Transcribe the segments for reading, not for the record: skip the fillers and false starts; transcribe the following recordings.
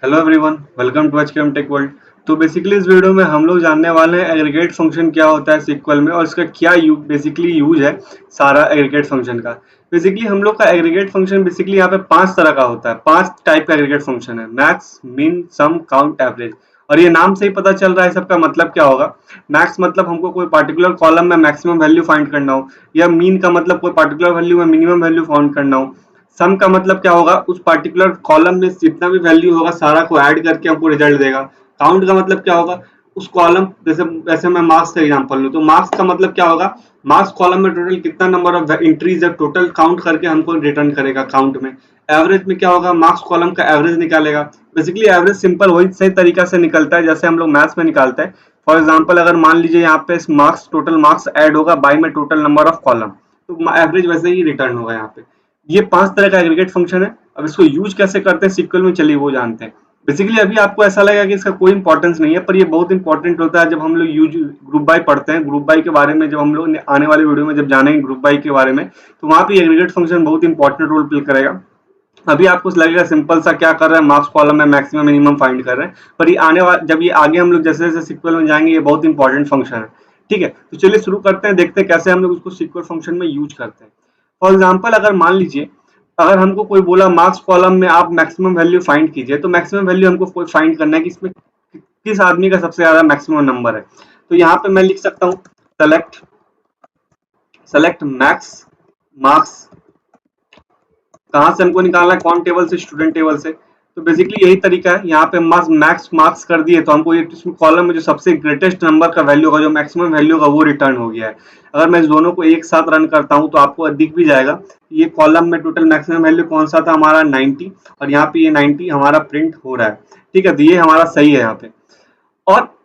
Hello everyone, welcome to HKM tech world. तो basically इस video में हम लोग जानने वाले हैं एग्रीगेट फंक्शन क्या होता है सीक्वल में और इसका क्या बेसिकली यूज है सारा एग्रीगेट फंक्शन का। बेसिकली हम लोग का एग्रीगेट फंक्शन बेसिकली यहाँ पे 5 तरह का होता है। 5 टाइप का एग्रीगेट फंक्शन है: मैक्स, मिन, सम, काउंट, एवरेज। और ये नाम से ही पता चल रहा है सबका मतलब क्या होगा। मैक्स मतलब हमको कोई पर्टिकुलर कॉलम में मैक्सिमम वैल्यू फाइंड करना हो, या मीन का मतलब कोई पर्टिकुलर वैल्यू में मिनिमम वैल्यू फाइंड करना हो। सम का मतलब क्या होगा, उस पर्टिकुलर कॉलम में जितना भी वैल्यू होगा सारा को ऐड करके हमको रिजल्ट देगा। काउंट का मतलब क्या होगा, उस कॉलम जैसे वैसे मैं मार्क्स का एग्जांपल लूं तो मार्क्स का मतलब क्या होगा, मार्क्स कॉलम में टोटल कितना नंबर ऑफ एंट्रीज है टोटल काउंट करके हमको रिटर्न करेगा काउंट में। एवरेज में क्या होगा, मार्क्स कॉलम का एवरेज निकालेगा। बेसिकली एवरेज सिंपल वही सही तरीका से निकलता है जैसे हम लोग मैथ्स में निकालते हैं। फॉर एग्जाम्पल अगर मान लीजिए यहाँ पे मार्क्स टोटल मार्क्स ऐड होगा बाई में टोटल नंबर ऑफ कॉलम, तो एवरेज वैसे ही रिटर्न होगा यहाँ पे। ये 5 तरह का एग्रीगेट फंक्शन है। अब इसको यूज कैसे करते हैं सीक्वल में, चलिए वो जानते हैं। बेसिकली अभी आपको ऐसा लगेगा कि इसका कोई इंपॉर्टेंस नहीं है, पर ये बहुत इंपॉर्टेंट होता है जब हम लोग यूज ग्रुप बाय पढ़ते हैं। ग्रुप बाय के बारे में जब हम लोग आने वाले वीडियो में जब जानेंगे ग्रुप बाय के बारे में, तो वहां पे एग्रीगेट फंक्शन बहुत इंपॉर्टेंट रोल प्ले करेगा। अभी आपको लगेगा सिंपल सा क्या कर रहे हैं, मार्क्स कॉलम में मैक्सिमम मिनिमम फाइंड कर रहे हैं, पर ये आने वाला जब ये आगे हम लोग जैसे जैसे सीक्वल में जाएंगे ये बहुत इंपॉर्टेंट फंक्शन है। ठीक है, तो चलिए शुरू करते हैं, देखते हैं कैसे हम लोग उसको सीक्वल फंक्शन में यूज करते हैं। फॉर एग्जाम्पल अगर मान लीजिए अगर हमको कोई बोला मार्क्स कॉलम में आप मैक्सिमम वैल्यू फाइंड कीजिए, तो मैक्सिमम वैल्यू हमको कोई फाइंड करना है कि इसमें किस आदमी का सबसे ज्यादा मैक्सिमम नंबर है। तो यहाँ पे मैं लिख सकता हूँ सेलेक्ट सेलेक्ट मैक्स मार्क्स। कहाँ से हमको निकालना है, कौन टेबल से, स्टूडेंट टेबल से। तो बेसिकली यही तरीका है, यहाँ पे मैक्स मार्क्स कर दिए तो हमको ये कॉलम में जो सबसे ग्रेटेस्ट नंबर का वैल्यू होगा, जो मैक्सिमम वैल्यू होगा वो रिटर्न हो गया है। अगर मैं इस दोनों को एक साथ रन करता हूँ तो आपको दिख भी जाएगा ये कॉलम में टोटल मैक्सिमम वैल्यू कौन सा था, हमारा 90, और यहाँ पे ये 90 हमारा प्रिंट हो रहा है। ठीक है, तो ये हमारा सही है यहाँ पे। और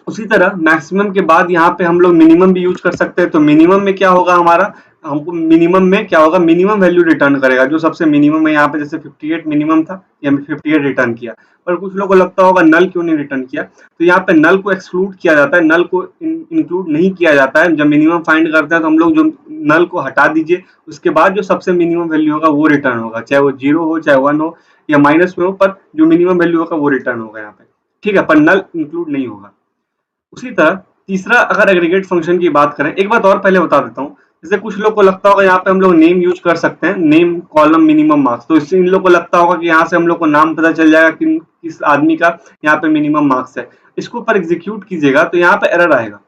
उसी तरह मैक्सिमम के बाद यहाँ पे हम लोग मिनिमम भी यूज कर सकते हैं। तो मिनिमम में क्या होगा हमारा, हमको मिनिमम में क्या होगा, मिनिमम वैल्यू रिटर्न करेगा जो सबसे मिनिमम है। यहाँ पे जैसे 58 मिनिमम था, ये हमने 58 रिटर्न किया। पर कुछ लोगों को लगता होगा नल क्यों नहीं रिटर्न किया, तो यहाँ पे नल को एक्सक्लूड किया जाता है, नल को इंक्लूड नहीं किया जाता है। जब मिनिमम फाइंड करते हैं तो हम लोग जो नल को हटा दीजिए, उसके बाद जो सबसे मिनिमम वैल्यू होगा वो रिटर्न होगा, चाहे वो 0 हो, चाहे 1 हो, या माइनस में हो, पर जो मिनिमम वैल्यू होगा वो रिटर्न होगा यहाँ पे। ठीक है, पर नल इंक्लूड नहीं होगा। उसी तरह तीसरा अगर एग्रीगेट फंक्शन की बात करें, एक बात और पहले बता देता हूँ। जैसे कुछ लोग को लगता होगा यहाँ पे हम लोग नेम यूज कर सकते हैं, नेम कॉलम मिनिमम मार्क्स, तो इससे इन लोग को लगता होगा कि यहाँ से हम लोग को नाम पता चल जाएगा कि किस आदमी का यहाँ पे मिनिमम मार्क्स है। इसको ऊपर एग्जीक्यूट कीजिएगा तो यहाँ पे एरर आएगा।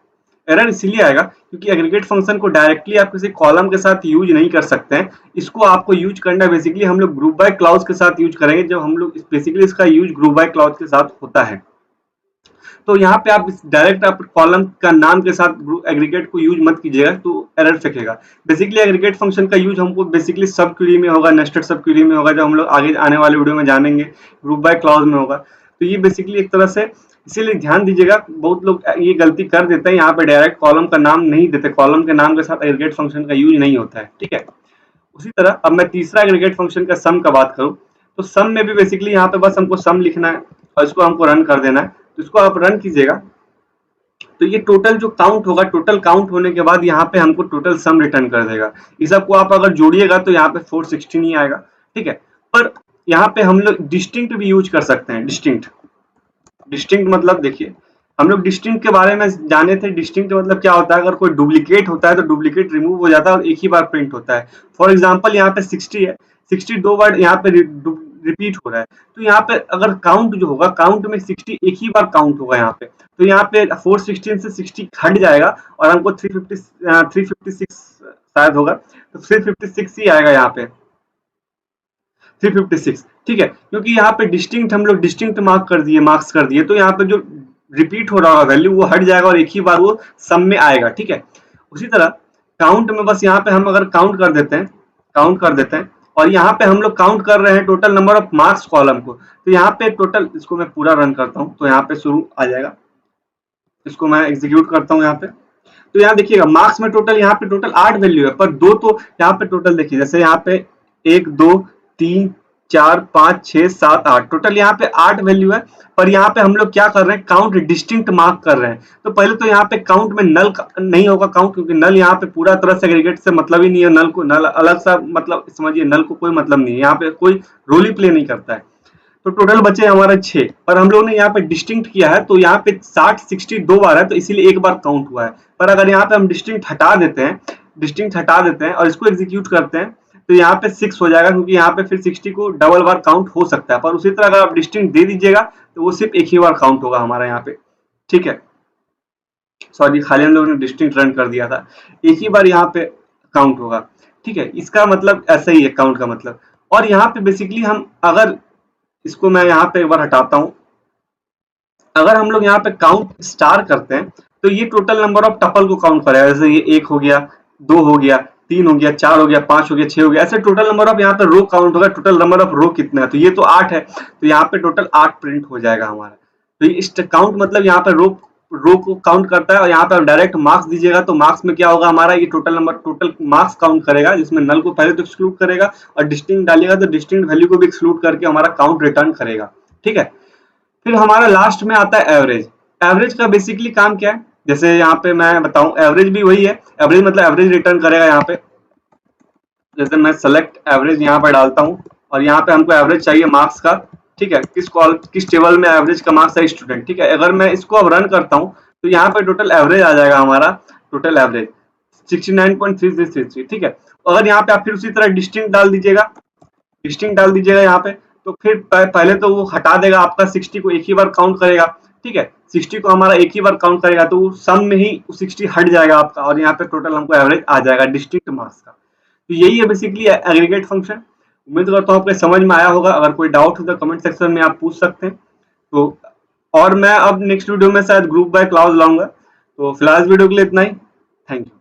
एरर इसीलिए आएगा क्योंकि एग्रीगेट फंक्शन को डायरेक्टली आप किसी कॉलम के साथ यूज नहीं कर सकते हैं। इसको आपको यूज करना है बेसिकली हम लोग ग्रुप बाय क्लाउज के साथ यूज करेंगे, जब हम लोग बेसिकली इसका यूज ग्रुप बाय क्लाउज के साथ होता है। तो यहाँ पे आप डायरेक्ट आप कॉलम का नाम के साथ एग्रीगेट को यूज मत कीजिएगा, तो एरर फेंकेगा। बेसिकली एग्रीगेट फंक्शन का यूज हमको बेसिकली सब क्वेरी में होगा, नेस्टेड सब क्वेरी में होगा, जो हम लोग आगे आने वाले वीडियो में जानेंगे ग्रुप बाय क्लाउज में होगा। तो ये बेसिकली एक तरह से, इसीलिए ध्यान दीजिएगा, बहुत लोग ये गलती कर देते हैं, यहाँ पे डायरेक्ट कॉलम का नाम नहीं देते, कॉलम के नाम के साथ एग्रीगेट फंक्शन का यूज नहीं होता है। ठीक है, उसी तरह अब मैं तीसरा एग्रीगेट फंक्शन का सम का बात करूं, तो सम में भी बेसिकली यहाँ पे बस हमको सम लिखना है और इसको हमको रन कर देना है। तो इसको आप रन कीजिएगा तो ये टोटल जो काउंट होगा, टोटल काउंट होने के बाद यहाँ पे हमको टोटल सम रिटर्न कर देगा। इस सबको आप अगर जोड़िएगा तो यहाँ पे 416 ही आएगा। ठीक है, पर यहाँ पे हम लोग डिस्टिंक्ट भी यूज कर सकते हैं। डिस्टिंक्ट डिस्टिंक्ट मतलब देखिए, हम लोग डिस्टिंक्ट के बारे में जाने थे। डिस्टिंक्ट मतलब क्या होता है, अगर कोई डुप्लीकेट होता है तो डुप्लीकेट रिमूव हो जाता है और एक ही बार प्रिंट होता है। फॉर एग्जाम्पल यहाँ पे 60 है, 60 दो बार यहाँ पे रिपीट हो रहा है, तो यहाँ पे अगर काउंट जो होगा, काउंट में 60 एक ही बार काउंट होगा यहाँ पे, तो यहाँ पे 416 से 60 हट जाएगा और हमको 356 शायद होगा, तो 356 ही आएगा यहाँ पे, 356। ठीक है, क्योंकि यहाँ पे डिस्टिंक्ट हम लोग डिस्टिंक्ट मार्क्स कर दिए, तो यहाँ पे जो रिपीट हो रहा होगा वैल्यू वो हट जाएगा और एक ही बार वो सम में आएगा। ठीक है, उसी तरह काउंट में बस यहाँ पे हम अगर काउंट कर देते हैं और यहाँ पे हम लोग काउंट कर रहे हैं total number of marks column को, तो यहाँ पे टोटल, इसको मैं पूरा रन करता हूँ तो यहाँ पे शुरू आ जाएगा, इसको मैं एग्जीक्यूट करता हूँ यहाँ पे। तो यहाँ देखिएगा मार्क्स में टोटल यहाँ पे टोटल 8 वैल्यू है, पर दो तो यहाँ पे टोटल देखिए, जैसे यहाँ पे 1 2 3 4 5 6 7 8, टोटल यहाँ पे 8 वैल्यू है। पर यहाँ पे हम लोग क्या कर रहे हैं, काउंट डिस्टिंक्ट मार्क कर रहे हैं। तो पहले तो यहाँ पे काउंट में नल नहीं होगा काउंट, क्योंकि नल यहाँ पे पूरा तरह से एग्रीगेट से मतलब ही नहीं है। नल को नल अलग सा मतलब समझिए, नल को कोई मतलब नहीं है, यहाँ पे कोई रोल ही प्ले नहीं करता है। तो टोटल बचे हमारे 6, पर हम लोग ने यहाँ पे डिस्टिंक्ट किया है तो यहाँ पे 60 60 2 बार है तो इसीलिए एक बार काउंट हुआ है। पर अगर यहाँ पे हम डिस्टिंक्ट हटा देते हैं और इसको एग्जीक्यूट करते हैं तो यहाँ पे 6 हो जाएगा, क्योंकि यहाँ पे फिर 60 को डबल बार काउंट हो सकता है। पर उसी तरह अगर आप डिस्टिंक्ट दे दीजिएगा तो वो सिर्फ एक ही बार काउंट होगा हमारा यहाँ पे, ठीक है। सॉरी, खाली हम लोगों ने डिस्टिंक्ट रन कर दिया था, एक ही बार यहाँ पे काउंट होगा, ठीक है। इसका मतलब ऐसा ही है काउंट का मतलब। और यहाँ पे बेसिकली हम अगर इसको मैं यहाँ पे एक बार हटाता हूँ, अगर हम लोग यहाँ पे काउंट स्टार करते हैं तो ये टोटल नंबर ऑफ टपल को काउंट करेगा। जैसे ये 1 हो गया, 2 हो गया, 3 हो गया, 4 हो गया, 5 हो गया, 6 हो गया, ऐसे टोटल नंबर ऑफ यहाँ पे रो काउंट होगा। टोटल नंबर ऑफ रो कितना है, तो ये तो 8 है, तो यहाँ पे टोटल 8 प्रिंट हो जाएगा हमारा। तो इस काउंट मतलब यहाँ पे रो को काउंट करता है। और यहाँ पे डायरेक्ट मार्क्स दीजिएगा तो मार्क्स में क्या होगा हमारा, ये टोटल मार्क्स काउंट करेगा, जिसमें नल को पहले तो एक्सक्लूड करेगा और डिस्टिंक्ट डालिएगा तो डिस्टिंक्ट वैल्यू को भी एक्सक्लूड करके हमारा काउंट रिटर्न करेगा, ठीक है। फिर हमारा लास्ट में आता है एवरेज। एवरेज का बेसिकली काम क्या है, जैसे यहाँ पे मैं बताऊं, एवरेज भी वही है। एवरेज मतलब एवरेज रिटर्न करेगा। यहाँ पे जैसे मैं सेलेक्ट एवरेज यहाँ पे डालता हूँ और यहाँ पे हमको एवरेज चाहिए मार्क्स का, ठीक है। किस टेबल में एवरेज का मार्क्स है स्टूडेंट, ठीक है। अगर मैं इसको अब रन करता हूँ तो यहाँ पे टोटल एवरेज आ जाएगा हमारा, टोटल एवरेज 69.3333, ठीक है। अगर यहाँ पे आप फिर उसी तरह डिस्टिंक्ट डाल दीजिएगा यहाँ पे, तो फिर पहले तो वो हटा देगा आपका 60 को, एक ही बार काउंट करेगा, ठीक है। 60 को हमारा एक ही बार काउंट करेगा तो सम में ही 60 हट जाएगा आपका और यहाँ पे टोटल हमको एवरेज आ जाएगा डिस्टिंक्ट मार्क्स का। तो यही है बेसिकली एग्रीगेट फंक्शन। उम्मीद करता हूँ आपको समझ में आया होगा। अगर कोई डाउट हो तो कमेंट सेक्शन में आप पूछ सकते हैं। तो और मैं अब नेक्स्ट वीडियो में शायद ग्रुप बाय क्लास लाऊंगा। तो फिलहाल वीडियो के लिए इतना ही। Thank you.